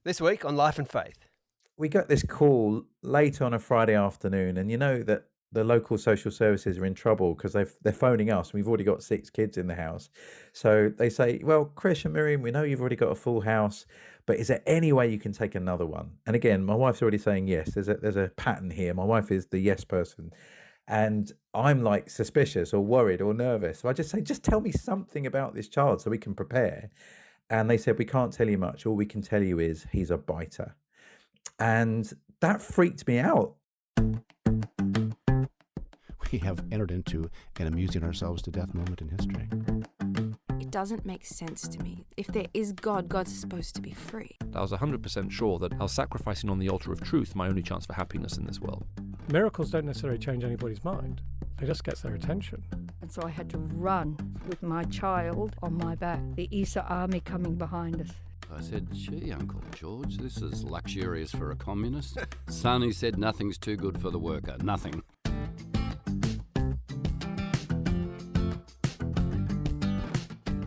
This week on Life and Faith. We got this call late on a Friday afternoon, and you know that the local social services are in trouble because they're phoning us, and we've already got 6 kids in the house. So they say, "Well, Krish and Miriam, we know you've already got a full house, but is there any way you can take another one?" And again, my wife's already saying yes. There's a pattern here. My wife is the yes person, and I'm like suspicious or worried or nervous. So I just say, "Just tell me something about this child so we can prepare." And they said, "We can't tell you much. All we can tell you is he's a biter." And that freaked me out. We have entered into an amusing ourselves to death moment in history. It doesn't make sense to me. If there is God, God's supposed to be free. I was 100% sure that I was sacrificing on the altar of truth my only chance for happiness in this world. Miracles don't necessarily change anybody's mind. They just get their attention. And so I had to run with my child on my back, the ESA army coming behind us. I said, "Gee, Uncle George, this is luxurious for a communist." Sonny said, "Nothing's too good for the worker, nothing."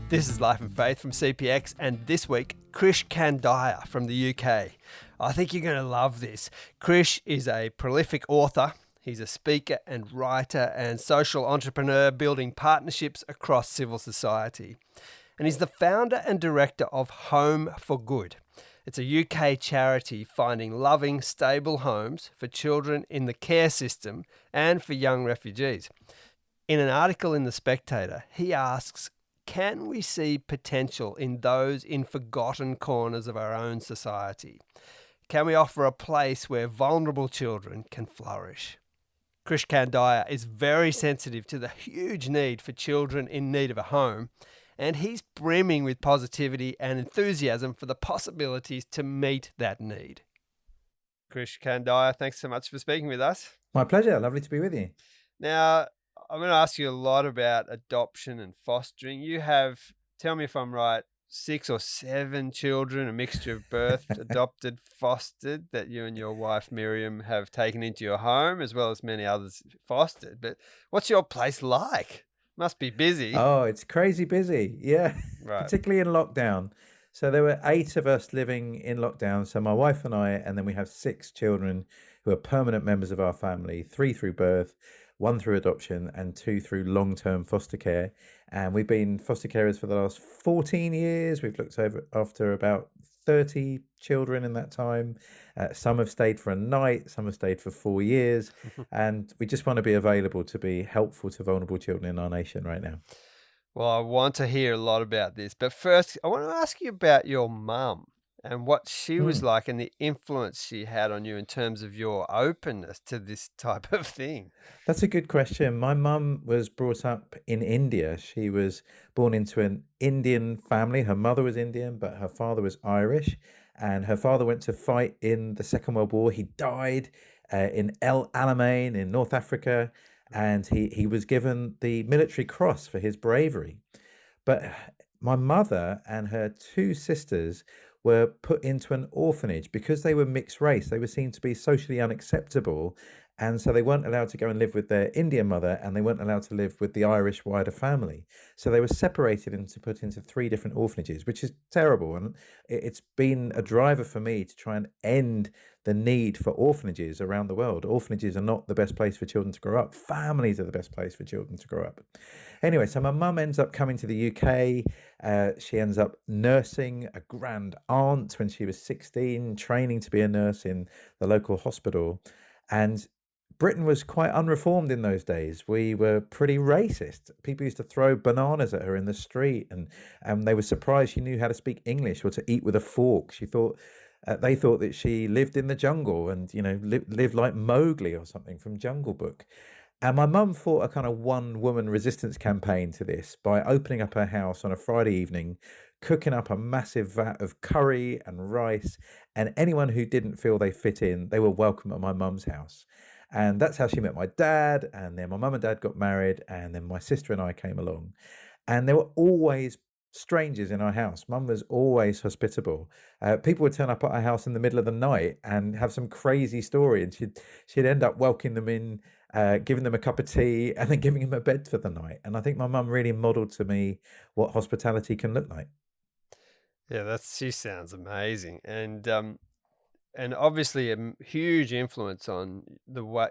This is Life and Faith from CPX, and this week, Krish Kandiah from the UK. I think you're going to love this. Krish is a prolific author. He's a speaker and writer and social entrepreneur building partnerships across civil society. And he's the founder and director of Home for Good. It's a UK charity finding loving, stable homes for children in the care system and for young refugees. In an article in The Spectator, he asks, can we see potential in those in forgotten corners of our own society? Can we offer a place where vulnerable children can flourish? Krish Kandiah is very sensitive to the huge need for children in need of a home, and he's brimming with positivity and enthusiasm for the possibilities to meet that need. Krish Kandiah, thanks so much for speaking with us. My pleasure. Lovely to be with you. Now, I'm going to ask you a lot about adoption and fostering. You have, tell me if I'm right, 6 or 7 children, a mixture of birthed, adopted, fostered, that you and your wife Miriam have taken into your home, as well as many others fostered. But what's your place like? Must be busy. Oh, it's crazy busy. Yeah, Right. Particularly in lockdown. So there were 8 of us living in lockdown. So my wife and I, and then we have 6 children who are permanent members of our family, 3 through birth, 1 through adoption, and 2 through long-term foster care. And we've been foster carers for the last 14 years. We've looked after about 30 children in that time. Some have stayed for a night, some have stayed for 4 years. And we just want to be available to be helpful to vulnerable children in our nation right now. Well, I want to hear a lot about this. But first, I want to ask you about your mum and what she was like and the influence she had on you in terms of your openness to this type of thing. That's a good question. My mum was brought up in India. She was born into an Indian family. Her mother was Indian, but her father was Irish. And her father went to fight in the Second World War. He died in El Alamein in North Africa, and he was given the military cross for his bravery. But my mother and her 2 sisters were put into an orphanage because they were mixed race. They were seen to be socially unacceptable. And so they weren't allowed to go and live with their Indian mother, and they weren't allowed to live with the Irish wider family. So they were separated and put into 3 different orphanages, which is terrible. And it's been a driver for me to try and end the need for orphanages around the world. Orphanages are not the best place for children to grow up. Families are the best place for children to grow up. Anyway, so my mum ends up coming to the UK. She ends up nursing a grand aunt when she was 16, training to be a nurse in the local hospital. And Britain was quite unreformed in those days. We were pretty racist. People used to throw bananas at her in the street, and they were surprised she knew how to speak English or to eat with a fork. They thought that she lived in the jungle and, lived like Mowgli or something from Jungle Book. And my mum fought a kind of one-woman resistance campaign to this by opening up her house on a Friday evening, cooking up a massive vat of curry and rice, and anyone who didn't feel they fit in, they were welcome at my mum's house. And that's how she met my dad. And then my mum and dad got married. And then my sister and I came along. And there were always strangers in our house. Mum was always hospitable. People would turn up at our house in the middle of the night and have some crazy story. And she'd end up welcoming them in, giving them a cup of tea, and then giving them a bed for the night. And I think my mum really modeled to me what hospitality can look like. Yeah, she sounds amazing, and obviously huge influence on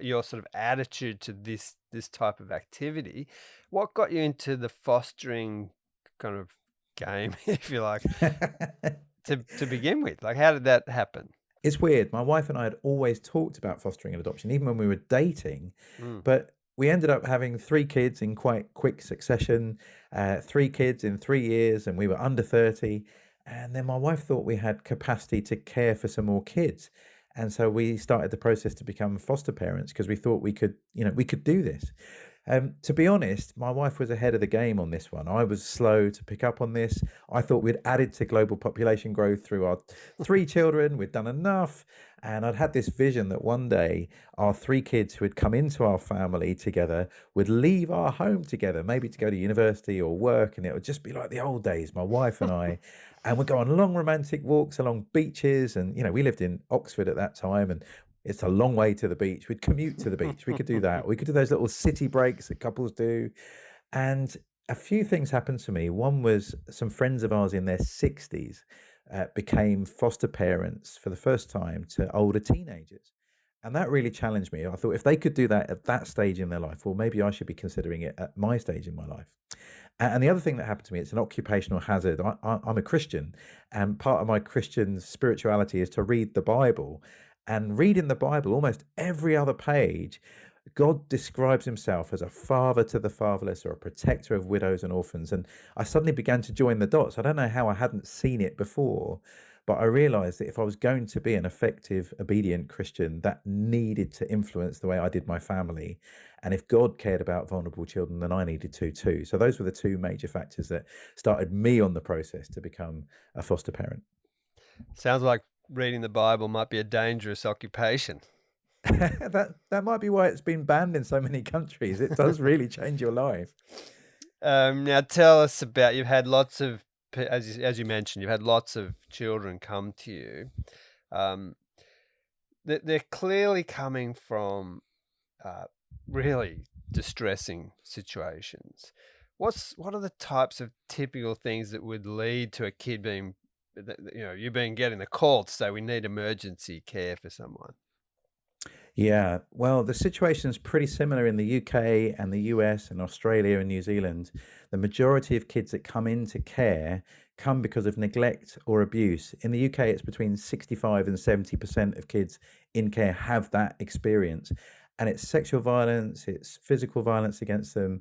your sort of attitude to this type of activity. What got you into the fostering kind of game, if you like, to begin with? Like, how did that happen? It's weird. My wife and I had always talked about fostering and adoption, even when we were dating, Mm. but we ended up having 3 kids in quite quick succession, 3 kids in 3 years, and we were under 30. And then my wife thought we had capacity to care for some more kids. And so we started the process to become foster parents because we thought we could do this. To be honest, my wife was ahead of the game on this one. I was slow to pick up on this. I thought we'd added to global population growth through our 3 children. We'd done enough. And I'd had this vision that one day our 3 kids who had come into our family together would leave our home together, maybe to go to university or work. And it would just be like the old days, my wife and I. And we'd go on long romantic walks along beaches. And, we lived in Oxford at that time. And it's a long way to the beach. We'd commute to the beach. We could do that. We could do those little city breaks that couples do. And a few things happened to me. One was some friends of ours in their 60s became foster parents for the first time to older teenagers. And that really challenged me. I thought if they could do that at that stage in their life, well, maybe I should be considering it at my stage in my life. And the other thing that happened to me, it's an occupational hazard. I'm a Christian, and part of my Christian spirituality is to read the Bible. And reading the Bible, almost every other page, God describes himself as a father to the fatherless or a protector of widows and orphans. And I suddenly began to join the dots. I don't know how I hadn't seen it before, but I realized that if I was going to be an effective, obedient Christian, that needed to influence the way I did my family. And if God cared about vulnerable children, then I needed to too. So those were the 2 major factors that started me on the process to become a foster parent. Sounds like reading the Bible might be a dangerous occupation. That might be why it's been banned in so many countries. It does really change your life. Now tell us about, you've had lots of, as you mentioned, you've had lots of children come to you. They're clearly coming from really distressing situations. What are the types of typical things that would lead to a kid being, you getting the call to say we need emergency care for someone? Yeah, well, the situation is pretty similar in the UK and the US and Australia and New Zealand. The majority of kids that come into care come because of neglect or abuse. In the UK, it's between 65 and 70% of kids in care have that experience. And it's sexual violence, it's physical violence against them.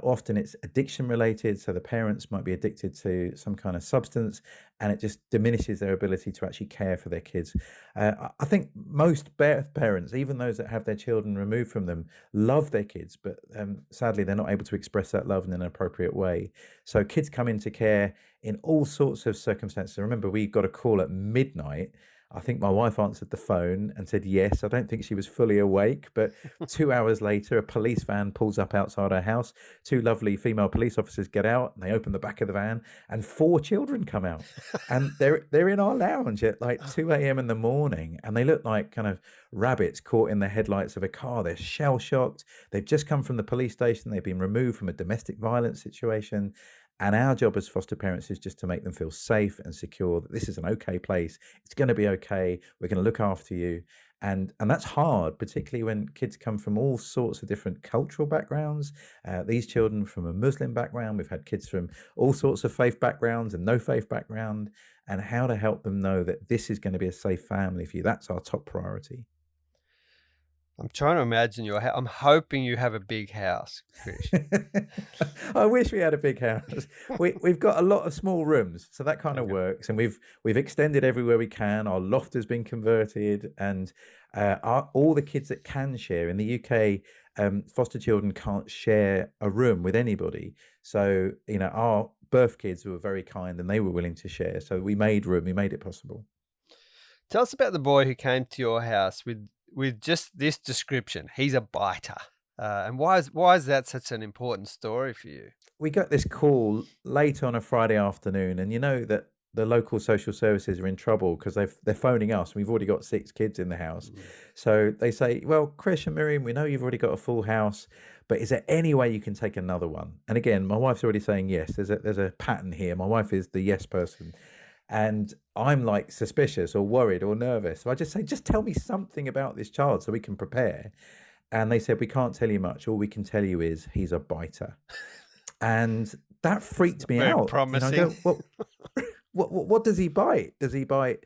Often it's addiction related. So the parents might be addicted to some kind of substance, and it just diminishes their ability to actually care for their kids. I think most parents, even those that have their children removed from them, love their kids, but sadly they're not able to express that love in an appropriate way. So kids come into care in all sorts of circumstances. Remember, we got a call at midnight. I think my wife answered the phone and said yes. I don't think she was fully awake, but 2 hours later, a police van pulls up outside our house. 2 lovely female police officers get out and they open the back of the van, and 4 children come out. And they're in our lounge at like 2 a.m. in the morning, and they look like kind of rabbits caught in the headlights of a car. They're shell shocked. They've just come from the police station. They've been removed from a domestic violence situation. And our job as foster parents is just to make them feel safe and secure, that this is an okay place. It's going to be okay. We're going to look after you. And that's hard, particularly when kids come from all sorts of different cultural backgrounds. These children from a Muslim background. We've had kids from all sorts of faith backgrounds and no faith background. And how to help them know that this is going to be a safe family for you. That's our top priority. I'm trying to imagine your house. I'm hoping you have a big house, Krish. I wish we had a big house. We've got a lot of small rooms, so that kind of works. And we've extended everywhere we can. Our loft has been converted, and all the kids that can share in the UK, foster children can't share a room with anybody. So our birth kids were very kind, and they were willing to share. So we made room. We made it possible. Tell us about the boy who came to your house with just this description. He's a biter. And why is that such an important story for you? We got this call late on a Friday afternoon, and you know that the local social services are in trouble because they're phoning us. We've already got 6 kids in the house. So they say, well, Krish and Miriam, we know you've already got a full house, but is there any way you can take another one? And again, my wife's already saying yes. There's a pattern here. My wife is the yes person. And I'm like suspicious or worried or nervous. So I just say, just tell me something about this child so we can prepare. And they said, we can't tell you much. All we can tell you is he's a biter. And that freaked me Very out. I promising. go, well, what does he bite? Does he bite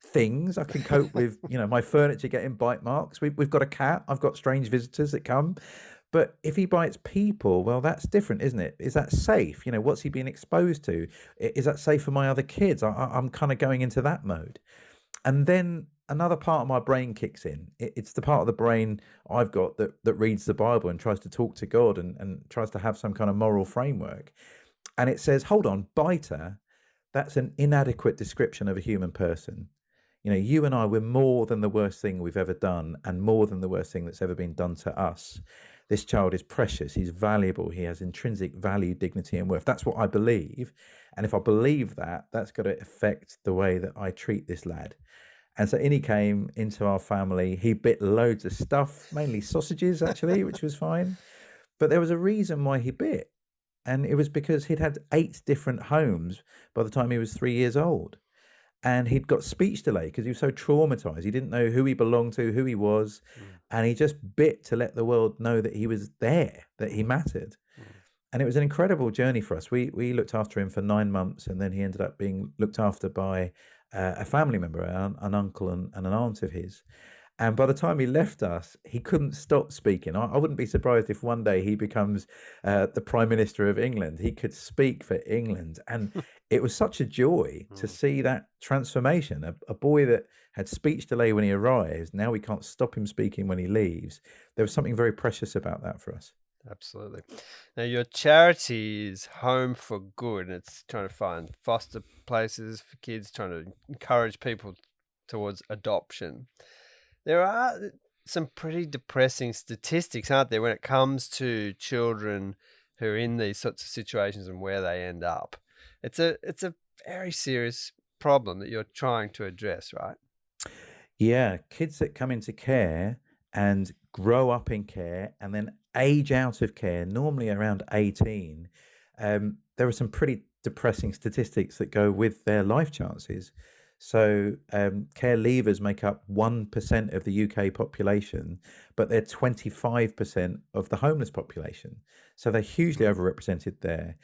things? I can cope with, my furniture getting bite marks. We've got a cat. I've got strange visitors that come. But if he bites people, well, that's different, isn't it? Is that safe? What's he being exposed to? Is that safe for my other kids? I'm kind of going into that mode. And then another part of my brain kicks in. It's the part of the brain I've got that reads the Bible and tries to talk to God and tries to have some kind of moral framework. And it says, hold on, biter, that's an inadequate description of a human person. You and I, we're more than the worst thing we've ever done and more than the worst thing that's ever been done to us. This child is precious. He's valuable. He has intrinsic value, dignity, and worth. That's what I believe. And if I believe that, that's got to affect the way that I treat this lad. And so in he came into our family. He bit loads of stuff, mainly sausages, actually, which was fine. But there was a reason why he bit. And it was because he'd had 8 different homes by the time he was 3 years old. And he'd got speech delay because he was so traumatized. He didn't know who he belonged to, who he was. And he just bit to let the world know that he was there, that he mattered. And it was an incredible journey for us. We looked after him for 9 months, and then he ended up being looked after by a family member, an uncle and an aunt of his. And by the time he left us, he couldn't stop speaking. I wouldn't be surprised if one day he becomes the Prime Minister of England. He could speak for England. And it was such a joy to see that transformation. A boy that had speech delay when he arrives, now we can't stop him speaking when he leaves. There was something very precious about that for us. Absolutely. Now, your charity is Home for Good, and it's trying to find foster places for kids, trying to encourage people towards adoption. There are some pretty depressing statistics, aren't there, when it comes to children who are in these sorts of situations and where they end up. It's a very serious problem that you're trying to address, right? Yeah, kids that come into care and grow up in care and then age out of care, normally around 18, there are some pretty depressing statistics that go with their life chances. So care leavers make up 1% of the UK population, but they're 25% of the homeless population. So they're hugely overrepresented there.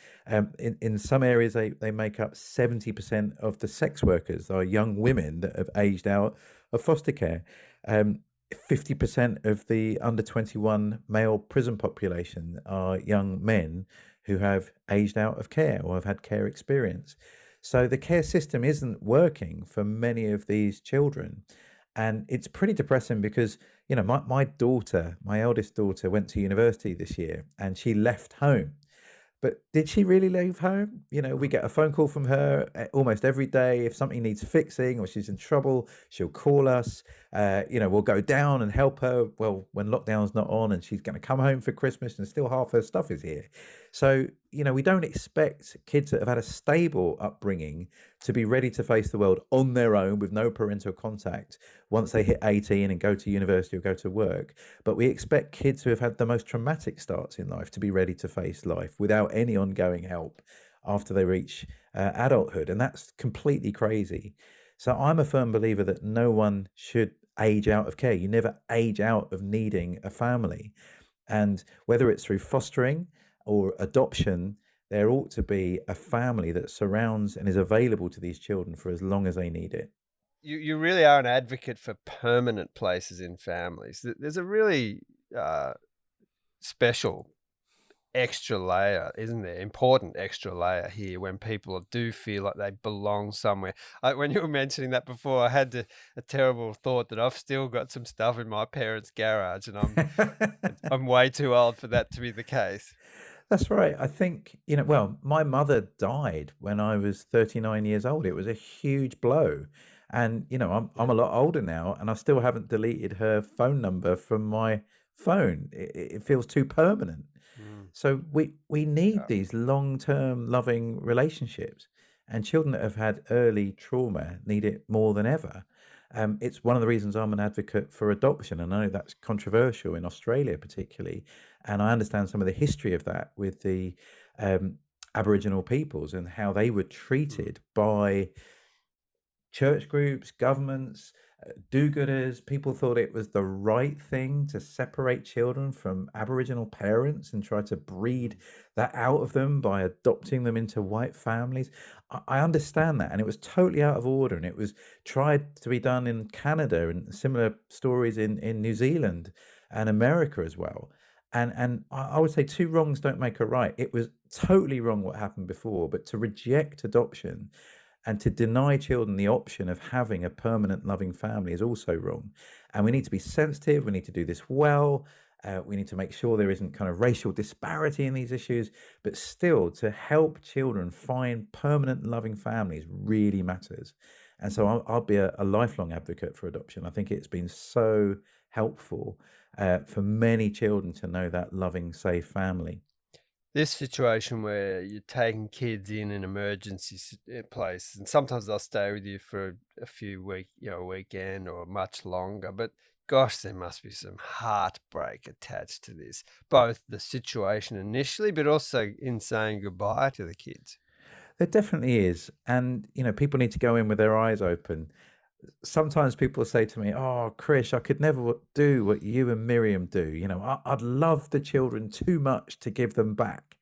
In some areas, they make up 70% of the sex workers, or young women that have aged out of foster care. 50% of the under 21 male prison population are young men who have aged out of care or have had care experience. So the care system isn't working for many of these children. And it's pretty depressing because, my daughter, my eldest daughter, went to university this year and she left home. But did she really leave home? We get a phone call from her almost every day. If something needs fixing or she's in trouble, she'll call us. We'll go down and help her. Well, when lockdown's not on and she's going to come home for Christmas and still half her stuff is here. So, we don't expect kids that have had a stable upbringing to be ready to face the world on their own with no parental contact once they hit 18 and go to university or go to work. But we expect kids who have had the most traumatic starts in life to be ready to face life without any ongoing help after they reach adulthood. And that's completely crazy. So I'm a firm believer that no one should age out of care. You never age out of needing a family. And whether it's through fostering or adoption, there ought to be a family that surrounds and is available to these children for as long as they need it. You really are an advocate for permanent places in families. There's a really special extra layer, isn't there? Important extra layer here when people do feel like they belong somewhere. When you were mentioning that before, I had a terrible thought that I've still got some stuff in my parents' garage, and I'm way too old for that to be the case. That's right. I think, my mother died when I was 39 years old. It was a huge blow. And, I'm a lot older now and I still haven't deleted her phone number from my phone. It feels too permanent. So we need these long-term loving relationships, and children that have had early trauma need it more than ever. It's one of the reasons I'm an advocate for adoption, and I know that's controversial in Australia particularly, and I understand some of the history of that with the Aboriginal peoples and how they were treated by church groups, governments, do-gooders, people thought it was the right thing to separate children from Aboriginal parents and try to breed that out of them by adopting them into white families. I understand that, and it was totally out of order, and it was tried to be done in Canada and similar stories in New Zealand and America as well. And I would say two wrongs don't make a right. It was totally wrong what happened before, but to reject adoption and to deny children the option of having a permanent loving family is also wrong. And we need to be sensitive. We need to do this well. We need to make sure there isn't kind of racial disparity in these issues, but still to help children find permanent loving families really matters. And so I'll be a lifelong advocate for adoption. I think it's been so helpful for many children to know that loving, safe family. This situation where you're taking kids in an emergency place, and sometimes they'll stay with you for a few weeks, a weekend or much longer. But gosh, there must be some heartbreak attached to this, both the situation initially, but also in saying goodbye to the kids. There definitely is. And, people need to go in with their eyes open. Sometimes people say to me, "Oh, Krish, I could never do what you and Miriam do. I'd love the children too much to give them back."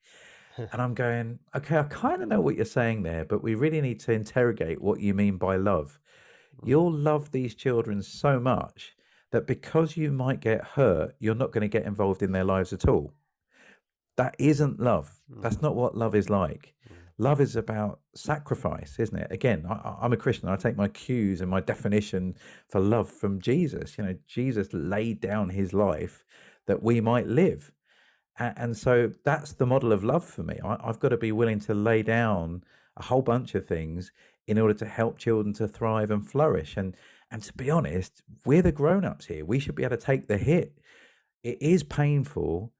And I'm going, okay, I kind of know what you're saying there, but we really need to interrogate what you mean by love. You'll love these children so much that because you might get hurt, you're not going to get involved in their lives at all. That isn't love. That's not what love is like. Love is about sacrifice, isn't it? Again, I'm a Christian. I take my cues and my definition for love from Jesus. Jesus laid down his life that we might live. And so that's the model of love for me. I've got to be willing to lay down a whole bunch of things in order to help children to thrive and flourish. And to be honest, we're the grown-ups here. We should be able to take the hit. It is painful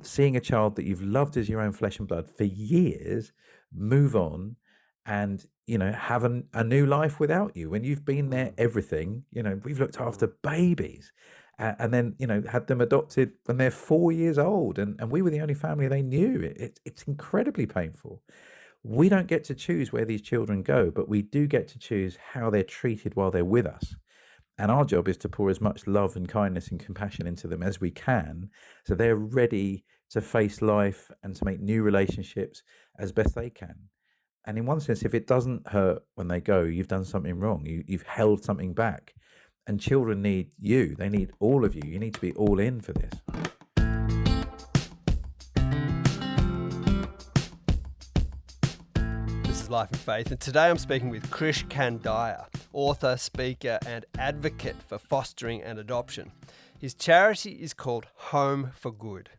seeing a child that you've loved as your own flesh and blood for years move on and have a new life without you when you've been there everything. We've looked after babies and then had them adopted when they're 4 years old, and we were the only family they knew. It's incredibly painful. We don't get to choose where these children go, but we do get to choose how they're treated while they're with us. And our job is to pour as much love and kindness and compassion into them as we can, so they're ready to face life and to make new relationships as best they can. And in one sense, if it doesn't hurt when they go, you've done something wrong. You've held something back. And children need you. They need all of you. You need to be all in for this. This is Life and Faith, and today I'm speaking with Krish Kandiah, author, speaker, and advocate for fostering and adoption. His charity is called Home for Good.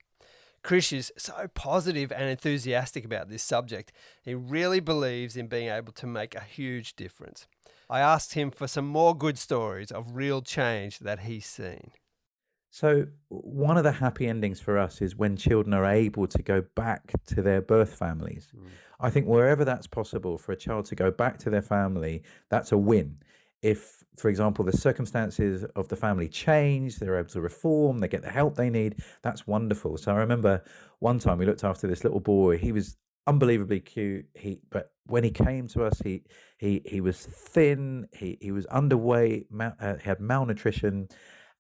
Krish is so positive and enthusiastic about this subject. He really believes in being able to make a huge difference. I asked him for some more good stories of real change that he's seen. So one of the happy endings for us is when children are able to go back to their birth families. I think wherever that's possible for a child to go back to their family, that's a win. If, for example, the circumstances of the family change, they're able to reform, they get the help they need, that's wonderful. So I remember one time we looked after this little boy. He was unbelievably cute. But when he came to us, he was thin, he was underweight, he had malnutrition,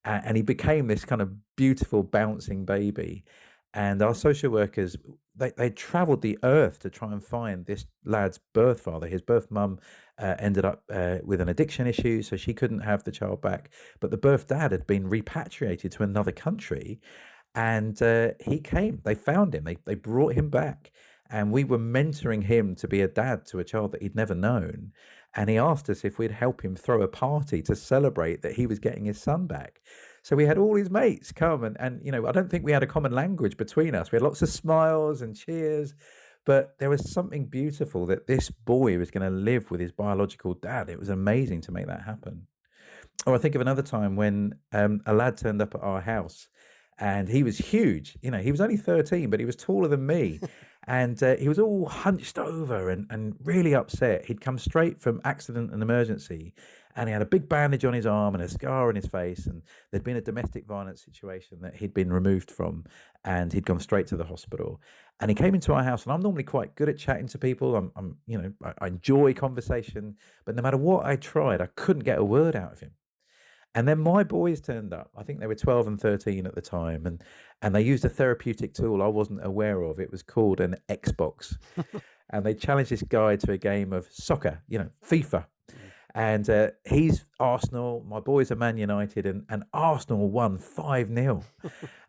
and he became this kind of beautiful bouncing baby. And our social workers, they traveled the earth to try and find this lad's birth father. His birth mum ended up with an addiction issue, so she couldn't have the child back. But the birth dad had been repatriated to another country, and he came. They found him. They brought him back, and we were mentoring him to be a dad to a child that he'd never known. And he asked us if we'd help him throw a party to celebrate that he was getting his son back. So we had all his mates come, and I don't think we had a common language between us. We had lots of smiles and cheers, but there was something beautiful that this boy was going to live with his biological dad. It was amazing to make that happen. Or I think of another time when a lad turned up at our house, and he was huge. He was only 13, but he was taller than me. And he was all hunched over and really upset. He'd come straight from accident and emergency. and he had a big bandage on his arm and a scar on his face, and there'd been a domestic violence situation that he'd been removed from, and he'd gone straight to the hospital. And he came into our house, and I'm normally quite good at chatting to people. I enjoy conversation, but no matter what I tried, I couldn't get a word out of him. And then my boys turned up. I think they were 12 and 13 at the time, and they used a therapeutic tool I wasn't aware of. It was called an Xbox, and they challenged this guy to a game of soccer, FIFA. And he's Arsenal. My boys are Man United, and Arsenal won 5-0.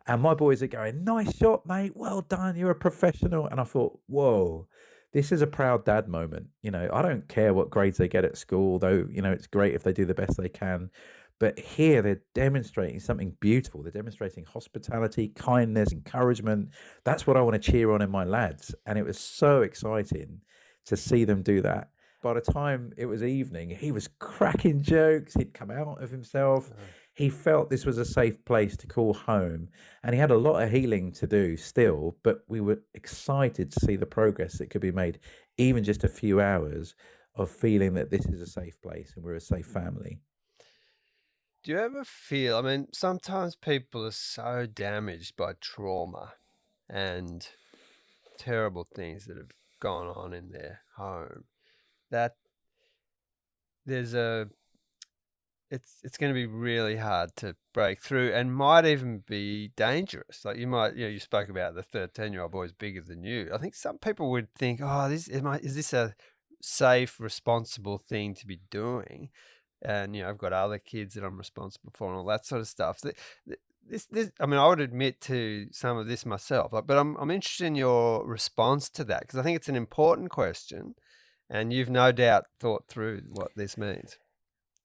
And my boys are going, "Nice shot, mate. Well done. You're a professional." And I thought, whoa, this is a proud dad moment. I don't care what grades they get at school, though, it's great if they do the best they can. But here they're demonstrating something beautiful. They're demonstrating hospitality, kindness, encouragement. That's what I want to cheer on in my lads. And it was so exciting to see them do that. By the time it was evening, he was cracking jokes. He'd come out of himself. He felt this was a safe place to call home. And he had a lot of healing to do still, but we were excited to see the progress that could be made, even just a few hours of feeling that this is a safe place and we're a safe family. Do you ever feel, sometimes people are so damaged by trauma and terrible things that have gone on in their home that it's going to be really hard to break through and might even be dangerous. Like you spoke about the 13-year-old boy's bigger than you. I think some people would think, oh, is this a safe, responsible thing to be doing? And I've got other kids that I'm responsible for and all that sort of stuff. I would admit to some of this myself, but I'm interested in your response to that, because I think it's an important question, and you've no doubt thought through what this means.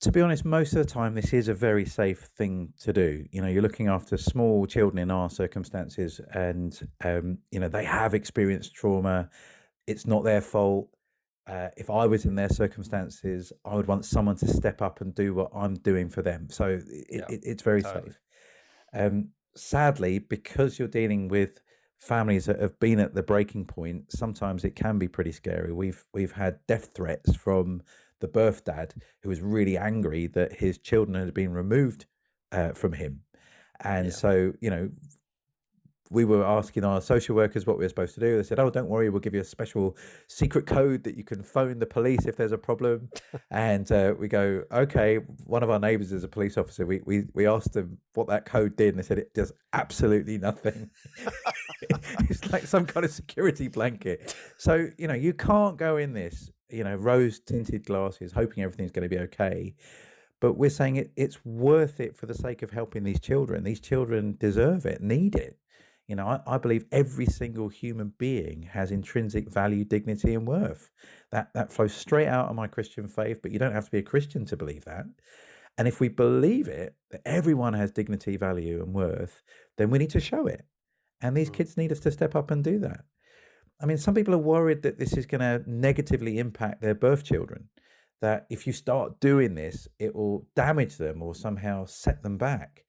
To be honest, most of the time, this is a very safe thing to do. You're looking after small children in our circumstances, and they have experienced trauma. It's not their fault. If I was in their circumstances, I would want someone to step up and do what I'm doing for them. So it's very safe. Sadly, because you're dealing with families that have been at the breaking point, sometimes it can be pretty scary. We've had death threats from the birth dad, who was really angry that his children had been removed from him. And so, we were asking our social workers what we were supposed to do. They said, "Oh, don't worry, we'll give you a special secret code that you can phone the police if there's a problem." And we go, "Okay." One of our neighbours is a police officer. We asked them what that code did, and they said it does absolutely nothing. It's like some kind of security blanket. So, you can't go in this, rose-tinted glasses, hoping everything's going to be okay. But we're saying it's worth it for the sake of helping these children. These children deserve it, need it. I believe every single human being has intrinsic value, dignity, and worth. That flows straight out of my Christian faith, but you don't have to be a Christian to believe that. And if we believe it, that everyone has dignity, value, and worth, then we need to show it. And these kids need us to step up and do that. Some people are worried that this is going to negatively impact their birth children, that if you start doing this, it will damage them or somehow set them back.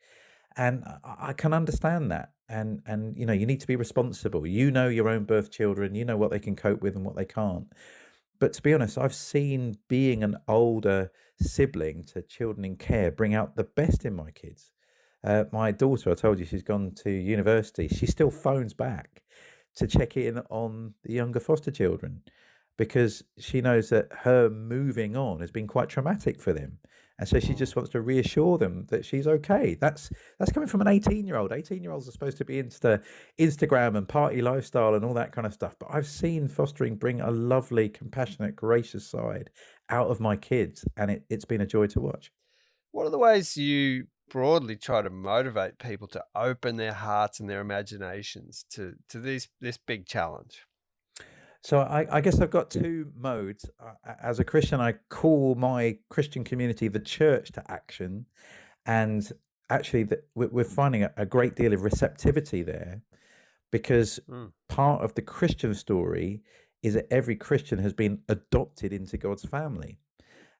And I can understand that. And you need to be responsible. Your own birth children, what they can cope with and what they can't. But to be honest, I've seen being an older sibling to children in care bring out the best in my kids. My daughter, I told you, she's gone to university. She still phones back to check in on the younger foster children, because she knows that her moving on has been quite traumatic for them. And so she just wants to reassure them that she's okay. That's coming from an 18-year-old. 18-year-olds are supposed to be into Instagram and party lifestyle and all that kind of stuff. But I've seen fostering bring a lovely, compassionate, gracious side out of my kids. And it's been a joy to watch. What are the ways you broadly try to motivate people to open their hearts and their imaginations to this big challenge? So I guess I've got two modes. As a Christian, I call my Christian community the church to action. And actually, we're finding a great deal of receptivity there, because part of the Christian story is that every Christian has been adopted into God's family.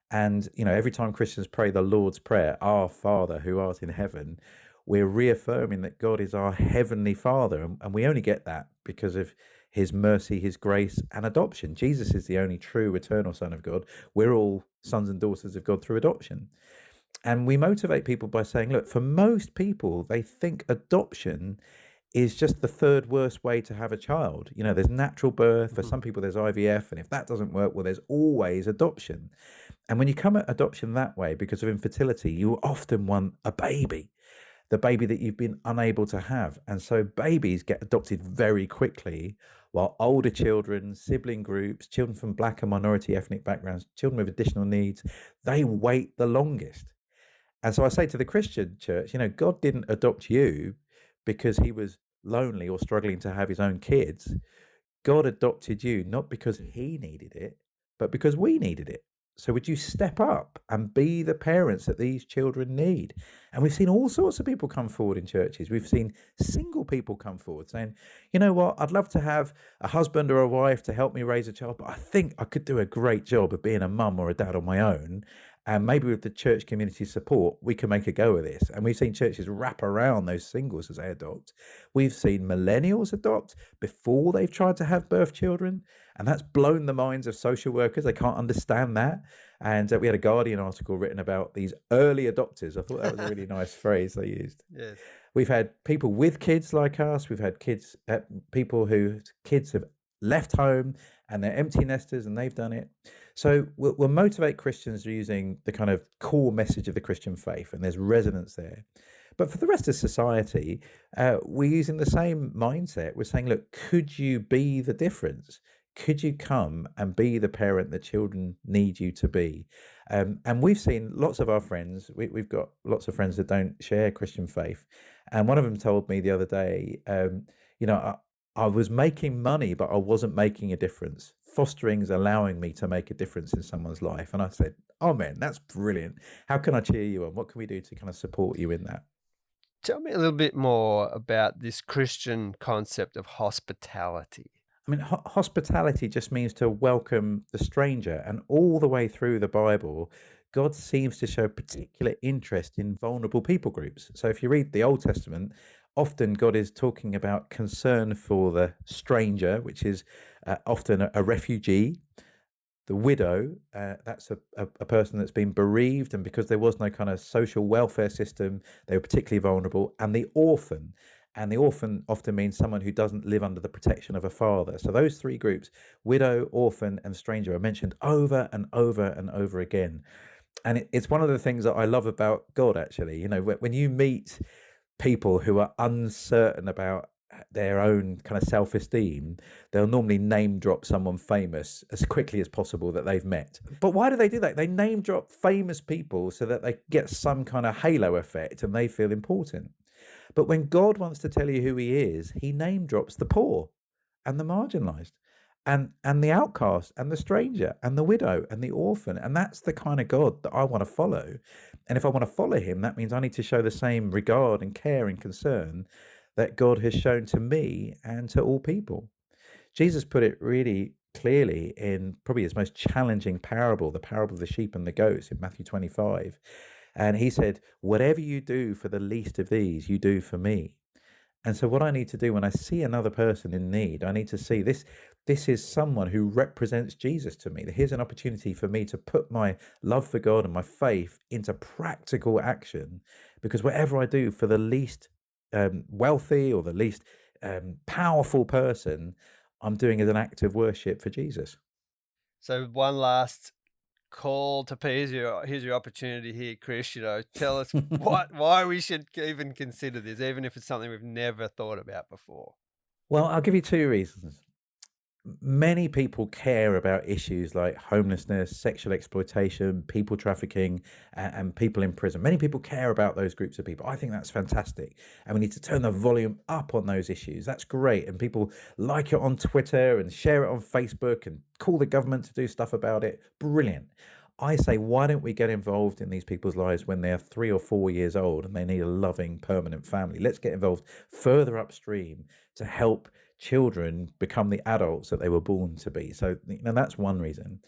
And, every time Christians pray the Lord's Prayer, "Our Father who art in heaven," we're reaffirming that God is our heavenly Father. And we only get that because of his mercy, his grace, and adoption. Jesus is the only true eternal Son of God. We're all sons and daughters of God through adoption. And we motivate people by saying, look, for most people, they think adoption is just the third worst way to have a child. You know, there's natural birth. For some people, there's IVF. And if that doesn't work, well, there's always adoption. And when you come at adoption that way, because of infertility, you often want a baby, the baby that you've been unable to have. And so babies get adopted very quickly, while older children, sibling groups, children from Black and minority ethnic backgrounds, children with additional needs, they wait the longest. And so I say to the Christian church, you know, God didn't adopt you because he was lonely or struggling to have his own kids. God adopted you not because he needed it, but because we needed it. So would you step up and be the parents that these children need? And we've seen all sorts of people come forward in churches. We've seen single people come forward saying, you know what, I'd love to have a husband or a wife to help me raise a child, but I think I could do a great job of being a mum or a dad on my own. And maybe with the church community support, we can make a go of this. And we've seen churches wrap around those singles as they adopt. We've seen millennials adopt before they've tried to have birth children. And that's blown the minds of social workers. They can't understand that. And we had a Guardian article written about these early adopters. I thought that was a really nice phrase they used. Yes. We've had people with kids like us. We've had kids, people whose kids have left home and they're empty nesters and they've done it. So we'll motivate Christians using the kind of core message of the Christian faith, and there's resonance there. But for the rest of society, we're using the same mindset. We're saying, look, could you be the difference? Could you come and be the parent that children need you to be? And we've seen lots of our friends, we've got lots of friends that don't share Christian faith. And one of them told me the other day, you know, I was making money, but I wasn't making a difference. Fostering is allowing me to make a difference in someone's life. And I said, oh man, that's brilliant. How can I cheer you on? What can we do to kind of support you in that? Tell me a little bit more about this Christian concept of hospitality. I mean, hospitality just means to welcome the stranger. And all the way through the Bible, God seems to show particular interest in vulnerable people groups. So if you read the Old Testament, often God is talking about concern for the stranger, which is often a refugee. The widow, that's a person that's been bereaved, and because there was no kind of social welfare system, they were particularly vulnerable. And the orphan often means someone who doesn't live under the protection of a father. So those three groups, widow, orphan, and stranger, are mentioned over and over and over again. And it's one of the things that I love about God, actually. You know, when you meet people who are uncertain about their own kind of self-esteem, they'll normally name drop someone famous as quickly as possible that they've met. But why do they do that? They name drop famous people so that they get some kind of halo effect and they feel important. But when God wants to tell you who he is, he name drops the poor and the marginalized and the outcast and the stranger and the widow and the orphan. And that's the kind of God that I want to follow. And if I want to follow him, that means I need to show the same regard and care and concern that God has shown to me and to all people. Jesus put it really clearly in probably his most challenging parable, the parable of the sheep and the goats in Matthew 25. And he said, whatever you do for the least of these, you do for me. And so what I need to do when I see another person in need, I need to see this is someone who represents Jesus to me. Here's an opportunity for me to put my love for God and my faith into practical action, because whatever I do for the least wealthy or the least powerful person, I'm doing as an act of worship for Jesus. So one last call to here's your opportunity here, Krish. You know, tell us why we should even consider this, even if it's something we've never thought about before. Well, I'll give you two reasons. Many people care about issues like homelessness, sexual exploitation, people trafficking, and people in prison. Many people care about those groups of people. I think that's fantastic. And we need to turn the volume up on those issues. That's great. And people like it on Twitter and share it on Facebook and call the government to do stuff about it. Brilliant. I say, why don't we get involved in these people's lives when they're 3 or 4 years old and they need a loving, permanent family? Let's get involved further upstream to help children become the adults that they were born to be. So, you know, that's one reason.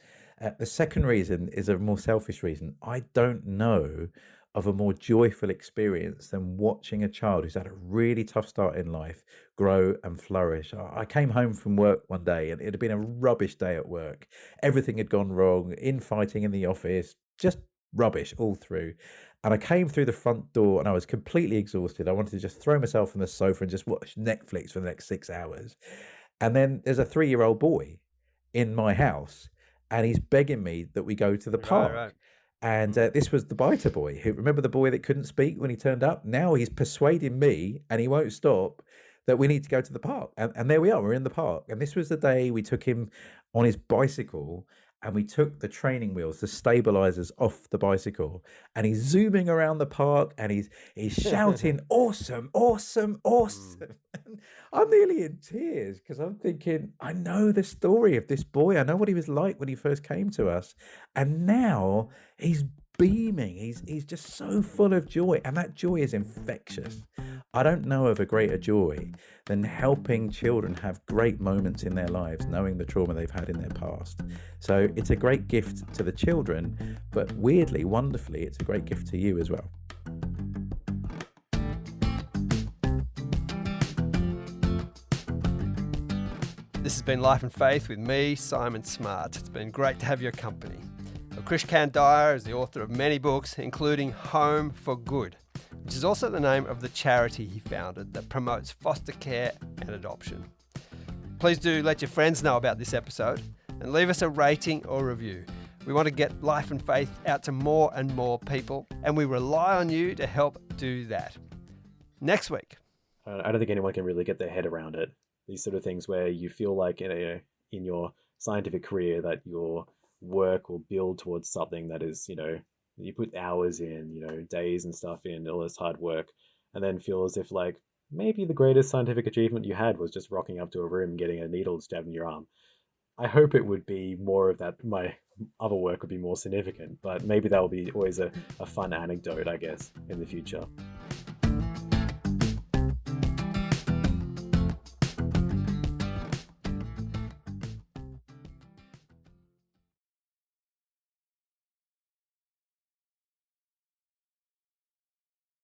The second reason is a more selfish reason. I don't know of a more joyful experience than watching a child who's had a really tough start in life grow and flourish. I came home from work one day and it had been a rubbish day at work. Everything had gone wrong, infighting in the office, just rubbish all through. And I came through the front door and I was completely exhausted. I wanted to just throw myself on the sofa and just watch Netflix for the next 6 hours. And then there's a 3-year-old boy in my house and he's begging me that we go to the park. Right. And this was the biter boy. Who, remember the boy that couldn't speak when he turned up? Now he's persuading me, and he won't stop, that we need to go to the park. And there we are, we're in the park. And this was the day we took him on his bicycle, and we took the training wheels, the stabilizers off the bicycle, and he's zooming around the park, and he's shouting, awesome, awesome, awesome. And I'm nearly in tears because I'm thinking, I know the story of this boy. I know what he was like when he first came to us. And now he's beaming. He's just so full of joy. And that joy is infectious. I don't know of a greater joy than helping children have great moments in their lives, knowing the trauma they've had in their past. So it's a great gift to the children, but weirdly, wonderfully, it's a great gift to you as well. This has been Life and Faith with me, Simon Smart. It's been great to have your company. Krish Kandiah is the author of many books, including Home for Good, which is also the name of the charity he founded that promotes foster care and adoption. Please do let your friends know about this episode and leave us a rating or review. We want to get Life and Faith out to more and more people, and we rely on you to help do that. Next week. I don't think anyone can really get their head around it. These sort of things where you feel like in your scientific career that your work will build towards something that is, you put hours in, days and stuff in, all this hard work, and then feel as if like maybe the greatest scientific achievement you had was just rocking up to a room and getting a needle stabbed in your arm. I hope it would be more of that. My other work would be more significant, but maybe that will be always a fun anecdote, I guess, in the future.